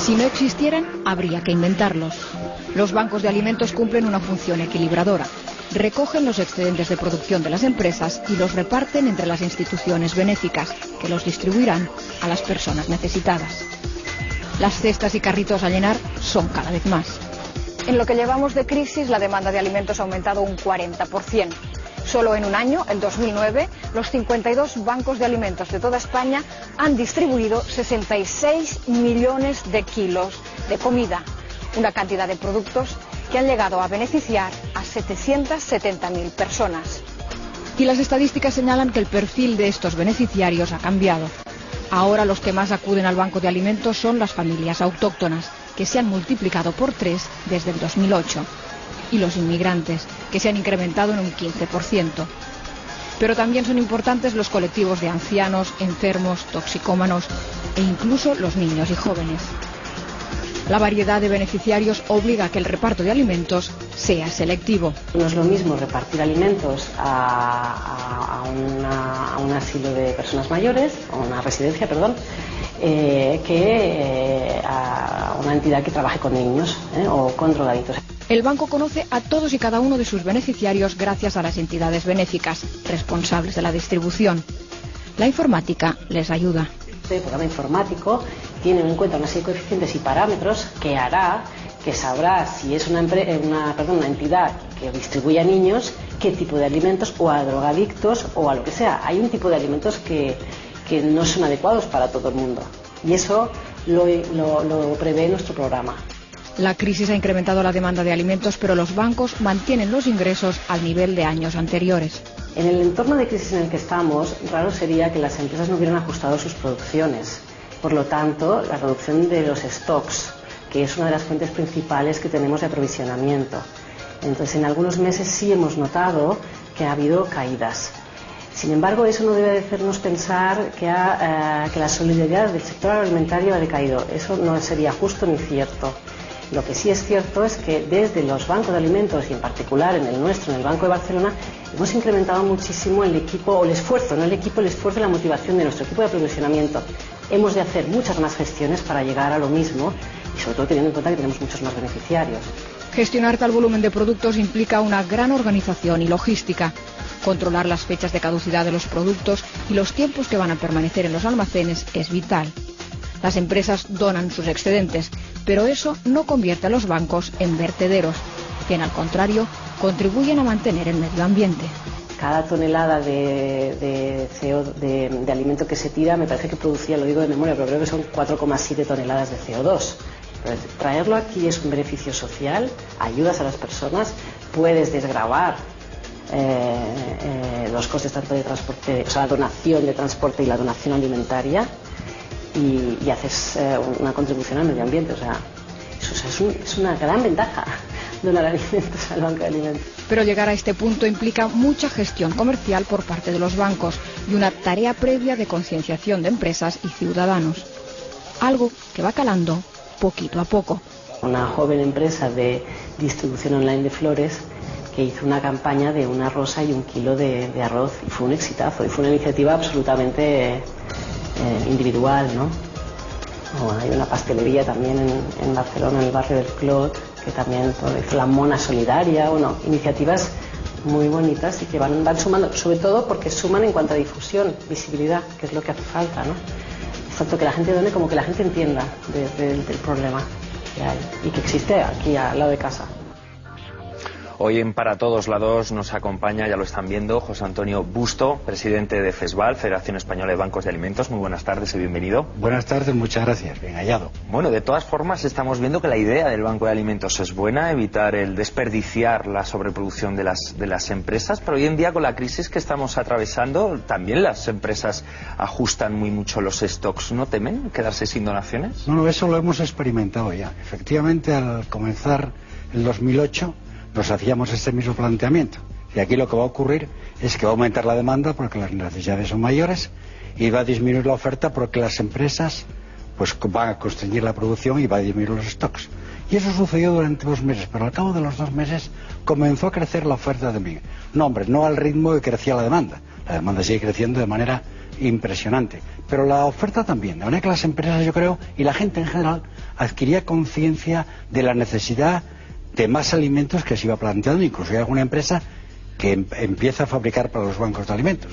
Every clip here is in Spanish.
Si no existieran, habría que inventarlos. Los bancos de alimentos cumplen una función equilibradora. Recogen los excedentes de producción de las empresas y los reparten entre las instituciones benéficas, que los distribuirán a las personas necesitadas. Las cestas y carritos a llenar son cada vez más. En lo que llevamos de crisis, la demanda de alimentos ha aumentado un 40%. Solo en un año, el 2009, los 52 bancos de alimentos de toda España han distribuido 66 millones de kilos de comida, una cantidad de productos que han llegado a beneficiar a 770.000 personas. Y las estadísticas señalan que el perfil de estos beneficiarios ha cambiado. Ahora los que más acuden al banco de alimentos son las familias autóctonas, que se han multiplicado por 3 desde el 2008. Y los inmigrantes, que se han incrementado en un 15%. Pero también son importantes los colectivos de ancianos, enfermos, toxicómanos e incluso los niños y jóvenes. La variedad de beneficiarios obliga a que el reparto de alimentos sea selectivo. No es lo mismo repartir alimentos a un asilo de personas mayores, a una residencia, perdón, que a una entidad que trabaje con niños o con drogadictos. El banco conoce a todos y cada uno de sus beneficiarios gracias a las entidades benéficas, responsables de la distribución. La informática les ayuda. El programa informático tiene en cuenta una serie de coeficientes y parámetros que hará que sabrá si es una entidad que distribuye a niños, qué tipo de alimentos, o a drogadictos o a lo que sea. Hay un tipo de alimentos que no son adecuados para todo el mundo y eso lo prevé nuestro programa. La crisis ha incrementado la demanda de alimentos, pero los bancos mantienen los ingresos al nivel de años anteriores. En el entorno de crisis en el que estamos, raro sería que las empresas no hubieran ajustado sus producciones. Por lo tanto, la reducción de los stocks, que es una de las fuentes principales que tenemos de aprovisionamiento. Entonces, en algunos meses sí hemos notado que ha habido caídas. Sin embargo, eso no debe hacernos pensar que la solidaridad del sector agroalimentario ha decaído. Eso no sería justo ni cierto. Lo que sí es cierto es que desde los bancos de alimentos, y en particular en el nuestro, en el Banco de Barcelona, hemos incrementado muchísimo el equipo, o el esfuerzo, no el equipo, el esfuerzo y la motivación de nuestro equipo de aprovisionamiento. Hemos de hacer muchas más gestiones para llegar a lo mismo y sobre todo teniendo en cuenta que tenemos muchos más beneficiarios. Gestionar tal volumen de productos implica una gran organización y logística. Controlar las fechas de caducidad de los productos y los tiempos que van a permanecer en los almacenes es vital. Las empresas donan sus excedentes, pero eso no convierte a los bancos en vertederos, que al contrario contribuyen a mantener el medio ambiente. Cada tonelada de alimento que se tira, me parece que producía, lo digo de memoria, pero creo que son 4,7 toneladas de CO2. Entonces, traerlo aquí es un beneficio social, ayudas a las personas, puedes desgravar los costes tanto de transporte, o sea, la donación de transporte y la donación alimentaria, y haces una contribución al medio ambiente. O sea, eso es una gran ventaja, donar alimentos al banco de alimentos. Pero llegar a este punto implica mucha gestión comercial por parte de los bancos y una tarea previa de concienciación de empresas y ciudadanos. Algo que va calando poquito a poco. Una joven empresa de distribución online de flores que hizo una campaña de una rosa y 1 kilo de arroz, y fue un exitazo, y fue una iniciativa absolutamente individual, ¿no? Hay una pastelería también en Barcelona, en el barrio del Clot, que también hizo la Mona Solidaria. Bueno, iniciativas muy bonitas y que van sumando, sobre todo porque suman en cuanto a difusión, visibilidad, que es lo que hace falta, ¿no? Tanto que la gente done como que la gente entienda del problema que hay y que existe aquí al lado de casa. Hoy en Para Todos Lados nos acompaña, ya lo están viendo, José Antonio Busto, presidente de FESVAL, Federación Española de Bancos de Alimentos. Muy buenas tardes y bienvenido. Buenas tardes, muchas gracias, bien hallado. Bueno, de todas formas estamos viendo que la idea del Banco de Alimentos es buena, evitar el desperdiciar la sobreproducción de las empresas, pero hoy en día con la crisis que estamos atravesando, también las empresas ajustan muy mucho los stocks. ¿No temen quedarse sin donaciones? No, eso lo hemos experimentado ya. Efectivamente, al comenzar el 2008... nos hacíamos este mismo planteamiento. Y aquí lo que va a ocurrir es que va a aumentar la demanda porque las necesidades son mayores y va a disminuir la oferta porque las empresas pues van a constreñir la producción y va a disminuir los stocks. Y eso sucedió durante 2 meses, pero al cabo de los 2 meses comenzó a crecer la oferta de miga. No, hombre, no al ritmo que crecía la demanda. La demanda sigue creciendo de manera impresionante. Pero la oferta también, de manera que las empresas, yo creo, y la gente en general, adquiría conciencia de la necesidad de más alimentos que se iba planteando. Incluso hay alguna empresa que empieza a fabricar para los bancos de alimentos.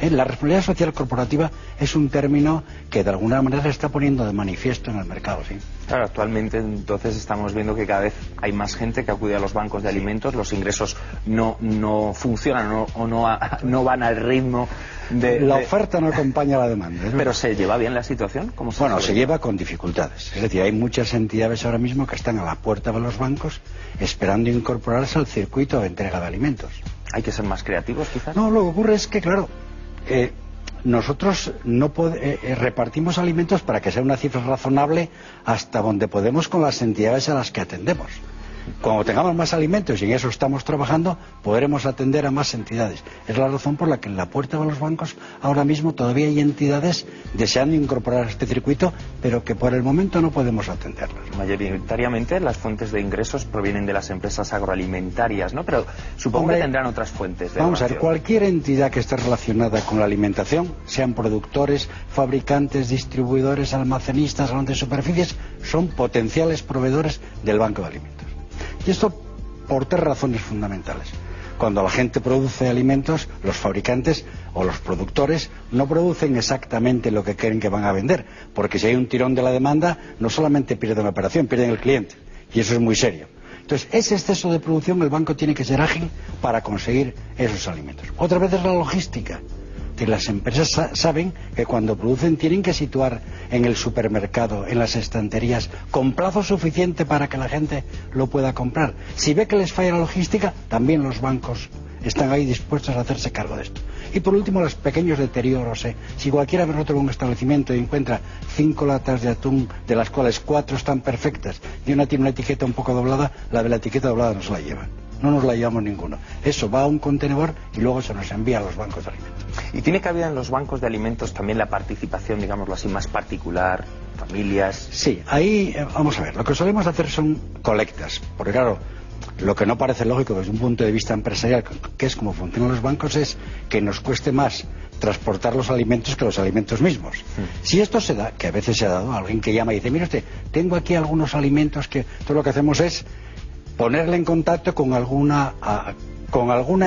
La responsabilidad social corporativa es un término que de alguna manera se está poniendo de manifiesto en el mercado, ¿sí? Claro, actualmente entonces estamos viendo que cada vez hay más gente que acude a los bancos de alimentos, los ingresos no funcionan o no van al ritmo de... La oferta no acompaña a la demanda. ¿Pero se lleva bien la situación? Bueno, se lleva con dificultades. Es decir, hay muchas entidades ahora mismo que están a la puerta de los bancos esperando incorporarse al circuito de entrega de alimentos. ¿Hay que ser más creativos, quizás? No, lo que ocurre es que, claro, nosotros no repartimos alimentos para que sea una cifra razonable hasta donde podemos con las entidades a las que atendemos. Cuando tengamos más alimentos, y en eso estamos trabajando, podremos atender a más entidades. Es la razón por la que en la puerta de los bancos ahora mismo todavía hay entidades deseando incorporar a este circuito, pero que por el momento no podemos atenderlas. Mayoritariamente las fuentes de ingresos provienen de las empresas agroalimentarias, ¿no? Pero supongo que tendrán otras fuentes de Vamos a ver, cualquier entidad que esté relacionada con la alimentación, sean productores, fabricantes, distribuidores, almacenistas, grandes superficies, son potenciales proveedores del banco de alimentos. Y esto por tres razones fundamentales. Cuando la gente produce alimentos, los fabricantes o los productores no producen exactamente lo que creen que van a vender, porque si hay un tirón de la demanda, no solamente pierden la operación, pierden el cliente, y eso es muy serio. Entonces, ese exceso de producción, el banco tiene que ser ágil para conseguir esos alimentos. Otra vez es la logística. Las empresas saben que cuando producen tienen que situar en el supermercado, en las estanterías, con plazo suficiente para que la gente lo pueda comprar. Si ve que les falla la logística, también los bancos están ahí dispuestos a hacerse cargo de esto. Y por último, los pequeños deterioros. Si cualquiera de nosotros en un establecimiento y encuentra 5 latas de atún, de las cuales 4 están perfectas, y una tiene una etiqueta un poco doblada, la de la etiqueta doblada no se la lleva. No nos la llevamos ninguno. Eso va a un contenedor y luego se nos envía a los bancos de alimentos. ¿Y tiene cabida en los bancos de alimentos también la participación, digámoslo así, más particular, familias? Sí, ahí, vamos a ver, lo que solemos hacer son colectas, porque claro, lo que no parece lógico desde un punto de vista empresarial, que es como funcionan los bancos, es que nos cueste más transportar los alimentos que los alimentos mismos. Si esto se da, que a veces se ha dado, alguien que llama y dice, mire usted, tengo aquí algunos alimentos que todo lo que hacemos es ponerle en contacto con alguna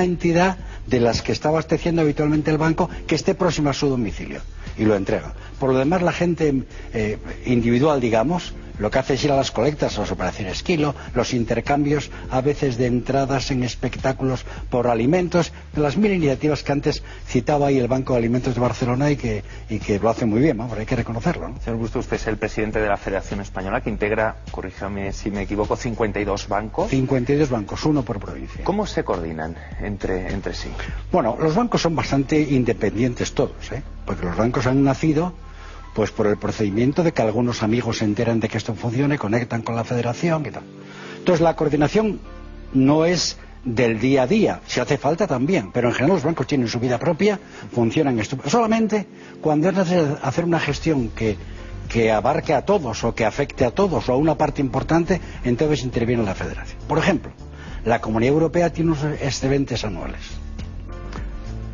entidad de las que está abasteciendo habitualmente el banco que esté próxima a su domicilio y lo entrega. Por lo demás, la gente individual, digamos, lo que hace es ir a las colectas, las operaciones kilo, los intercambios a veces de entradas en espectáculos por alimentos, de las 1000 iniciativas que antes citaba ahí el Banco de Alimentos de Barcelona y que lo hace muy bien, vamos, hay que reconocerlo, ¿no? Señor Busto, usted es el presidente de la Federación Española que integra, corríjame si me equivoco, 52 bancos. 52 bancos, uno por provincia. ¿Cómo se coordinan entre sí? Bueno, los bancos son bastante independientes todos, porque los bancos han nacido pues por el procedimiento de que algunos amigos se enteran de que esto funcione, conectan con la federación y tal. Entonces la coordinación no es del día a día, si hace falta también, pero en general los bancos tienen su vida propia, funcionan solamente cuando es necesario hacer una gestión que abarque a todos o que afecte a todos o a una parte importante, entonces interviene la federación. Por ejemplo, la Comunidad Europea tiene unos excedentes anuales.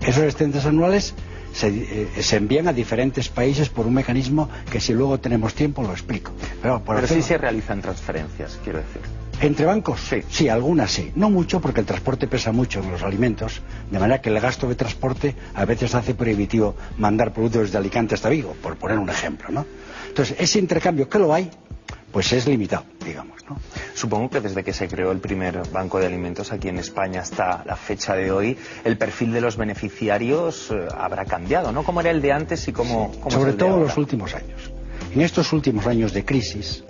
Esos excedentes anuales se envían a diferentes países por un mecanismo que si luego tenemos tiempo lo explico. Pero sí se realizan transferencias, quiero decir. ¿Entre bancos? Sí, algunas sí. No mucho porque el transporte pesa mucho en los alimentos, de manera que el gasto de transporte a veces hace prohibitivo mandar productos desde Alicante hasta Vigo, por poner un ejemplo, ¿no? Entonces, ese intercambio que lo hay, pues es limitado, digamos, ¿no? Supongo que desde que se creó el primer banco de alimentos aquí en España hasta la fecha de hoy, el perfil de los beneficiarios habrá cambiado, ¿no? ¿Cómo era el de antes y cómo sobre es el de todo en ahora? los últimos años. En estos últimos años de crisis,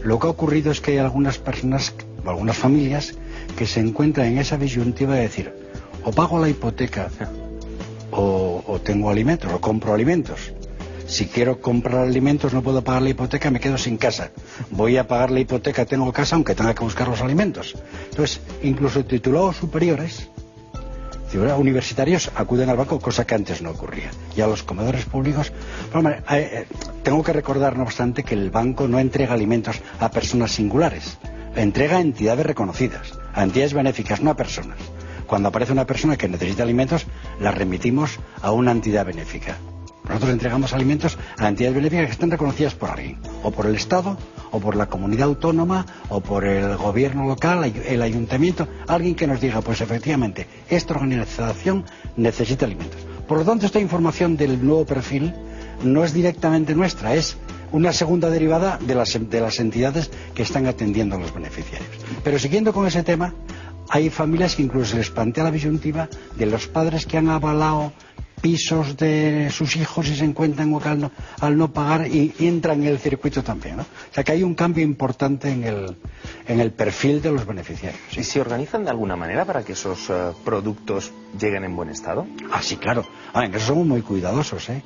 lo que ha ocurrido es que hay algunas personas, o algunas familias, que se encuentran en esa disyuntiva de decir, o pago la hipoteca, o tengo alimentos, o compro alimentos. Si quiero comprar alimentos no puedo pagar la hipoteca, me quedo sin casa. Voy a pagar la hipoteca, tengo casa, aunque tenga que buscar los alimentos. Entonces, incluso titulados superiores, universitarios, acuden al banco, cosa que antes no ocurría. Y a los comedores públicos... tengo que recordar, no obstante, que el banco no entrega alimentos a personas singulares. Entrega a entidades reconocidas, a entidades benéficas, no a personas. Cuando aparece una persona que necesita alimentos, la remitimos a una entidad benéfica. Nosotros entregamos alimentos a entidades benéficas que están reconocidas por alguien, o por el Estado, o por la comunidad autónoma, o por el gobierno local, el ayuntamiento, alguien que nos diga, pues efectivamente, esta organización necesita alimentos. Por lo tanto, esta información del nuevo perfil no es directamente nuestra, es una segunda derivada de las entidades que están atendiendo a los beneficiarios. Pero siguiendo con ese tema, hay familias que incluso se les plantea la disyuntiva de los padres que han avalado pisos de sus hijos y se encuentran al no pagar y entran en el circuito también, ¿no? O sea que hay un cambio importante en el perfil de los beneficiarios. ¿Sí? ¿Y se organizan de alguna manera para que esos productos lleguen en buen estado? Ah, sí, claro. En eso somos muy cuidadosos, ¿eh?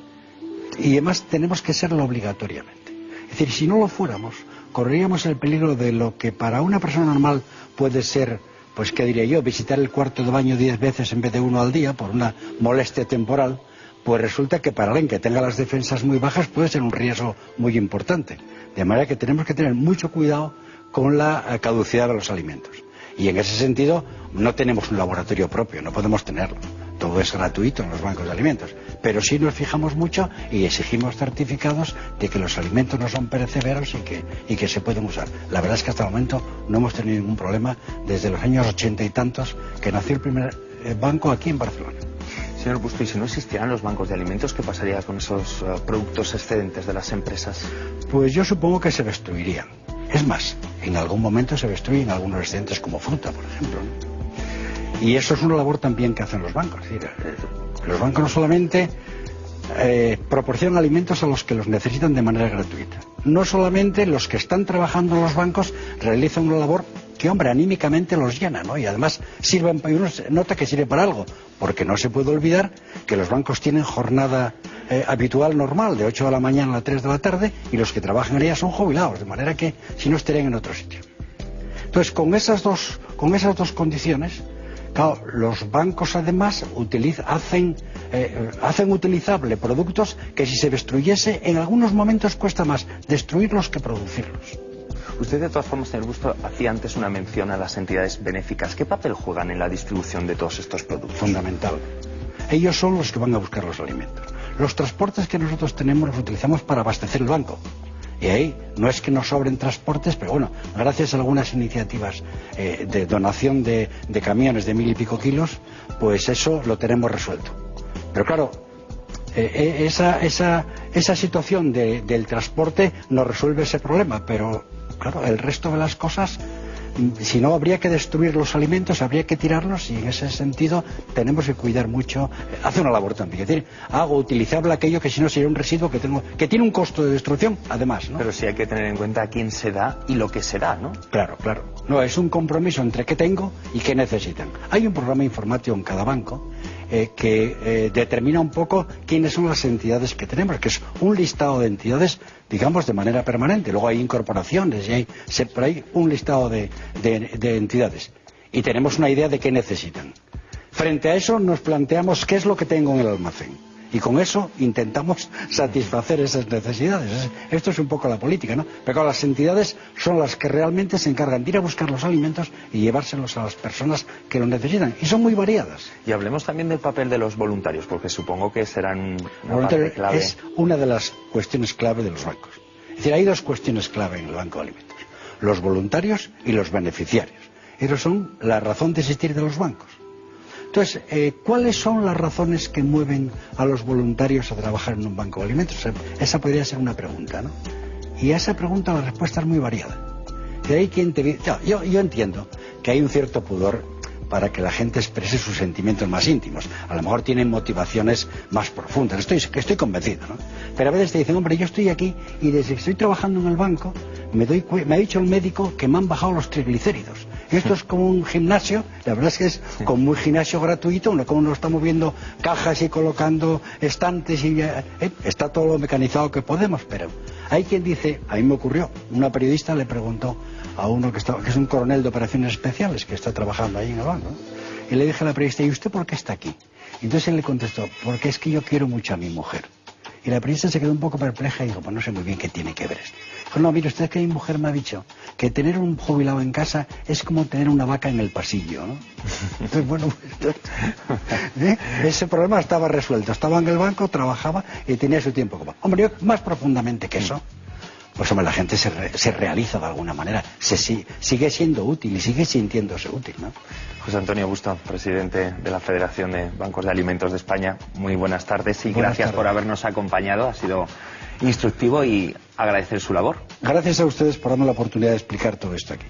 Y además tenemos que serlo obligatoriamente. Es decir, si no lo fuéramos, correríamos el peligro de lo que para una persona normal puede ser, pues qué diría yo, visitar el cuarto de baño 10 veces en vez de 1 al día por una molestia temporal, pues resulta que para alguien que tenga las defensas muy bajas puede ser un riesgo muy importante. De manera que tenemos que tener mucho cuidado con la caducidad de los alimentos. Y en ese sentido no tenemos un laboratorio propio, no podemos tenerlo. Todo es gratuito en los bancos de alimentos, pero sí nos fijamos mucho y exigimos certificados de que los alimentos no son perecederos y que se pueden usar. La verdad es que hasta el momento no hemos tenido ningún problema desde los años 80 y tantos que nació el primer banco aquí en Barcelona. Señor Busto, ¿y si no existieran los bancos de alimentos, qué pasaría con esos productos excedentes de las empresas? Pues yo supongo que se destruirían. Es más, en algún momento se destruyen algunos excedentes como fruta, por ejemplo, ¿no? Y eso es una labor también que hacen los bancos. Es decir, los bancos no solamente proporcionan alimentos a los que los necesitan de manera gratuita. No solamente los que están trabajando en los bancos realizan una labor que, hombre, anímicamente los llena, ¿no? Y además sirven, y uno nota que sirve para algo, porque no se puede olvidar que los bancos tienen jornada habitual normal de 8 de la mañana a 3 de la tarde y los que trabajan en ella son jubilados, de manera que si no estarían en otro sitio. Entonces, con esas dos condiciones, claro, los bancos además hacen utilizable productos que si se destruyese en algunos momentos cuesta más destruirlos que producirlos. Usted de todas formas, señor Busto, hacía antes una mención a las entidades benéficas. ¿Qué papel juegan en la distribución de todos estos productos? Fundamental. Ellos son los que van a buscar los alimentos. Los transportes que nosotros tenemos los utilizamos para abastecer el banco. Y ahí no es que nos sobren transportes, pero bueno, gracias a algunas iniciativas de donación de camiones de 1000 y pico kilos, pues eso lo tenemos resuelto. Pero claro, esa situación del transporte nos resuelve ese problema, pero claro, el resto de las cosas, si no habría que destruir los alimentos, habría que tirarlos y en ese sentido tenemos que cuidar mucho, hacer una labor también, es decir, hago utilizable aquello que si no sería un residuo que tiene un costo de destrucción, además, ¿no? Pero sí hay que tener en cuenta a quién se da y lo que se da, ¿no? Claro, claro. No, es un compromiso entre qué tengo y qué necesitan. Hay un programa informático en cada banco que determina un poco quiénes son las entidades que tenemos, que es un listado de entidades, digamos, de manera permanente. Luego hay incorporaciones y hay por ahí un listado de entidades. Y tenemos una idea de qué necesitan. Frente a eso nos planteamos qué es lo que tengo en el almacén. Y con eso intentamos satisfacer esas necesidades. Esto es un poco la política, ¿no? Pero claro, las entidades son las que realmente se encargan de ir a buscar los alimentos y llevárselos a las personas que lo necesitan. Y son muy variadas. Y hablemos también del papel de los voluntarios, porque supongo que serán una parte clave. Es una de las cuestiones clave de los bancos. Es decir, hay dos cuestiones clave en el Banco de Alimentos. Los voluntarios y los beneficiarios. Esos son la razón de existir de los bancos. Entonces, ¿cuáles son las razones que mueven a los voluntarios a trabajar en un banco de alimentos? Esa podría ser una pregunta, ¿no? Y a esa pregunta la respuesta es muy variada. De ahí quien yo entiendo que hay un cierto pudor para que la gente exprese sus sentimientos más íntimos. A lo mejor tienen motivaciones más profundas. Estoy convencido, ¿no? Pero a veces te dicen, hombre, yo estoy aquí y desde que estoy trabajando en el banco me ha dicho el médico que me han bajado los triglicéridos. Esto es como un gimnasio, la verdad es que es como un gimnasio gratuito, como uno está moviendo cajas y colocando estantes y está todo lo mecanizado que podemos, pero hay quien dice, a mí me ocurrió, una periodista le preguntó a uno que es un coronel de operaciones especiales que está trabajando ahí en el banco, ¿no? Y le dije a la periodista, ¿y usted por qué está aquí? Y entonces él le contestó, porque es que yo quiero mucho a mi mujer. Y la princesa se quedó un poco perpleja y dijo, pues no sé muy bien qué tiene que ver esto. Dijo, no, mire, usted es que mi mujer me ha dicho que tener un jubilado en casa es como tener una vaca en el pasillo, ¿no? Entonces, bueno, ese problema estaba resuelto. Estaba en el banco, trabajaba y tenía su tiempo. Hombre, yo más profundamente que eso, pues hombre, la gente se realiza de alguna manera, sigue siendo útil y sigue sintiéndose útil, ¿no? José Antonio Busto, presidente de la Federación de Bancos de Alimentos de España, muy buenas tardes y gracias por habernos acompañado, ha sido instructivo y agradecer su labor. Gracias a ustedes por darme la oportunidad de explicar todo esto aquí.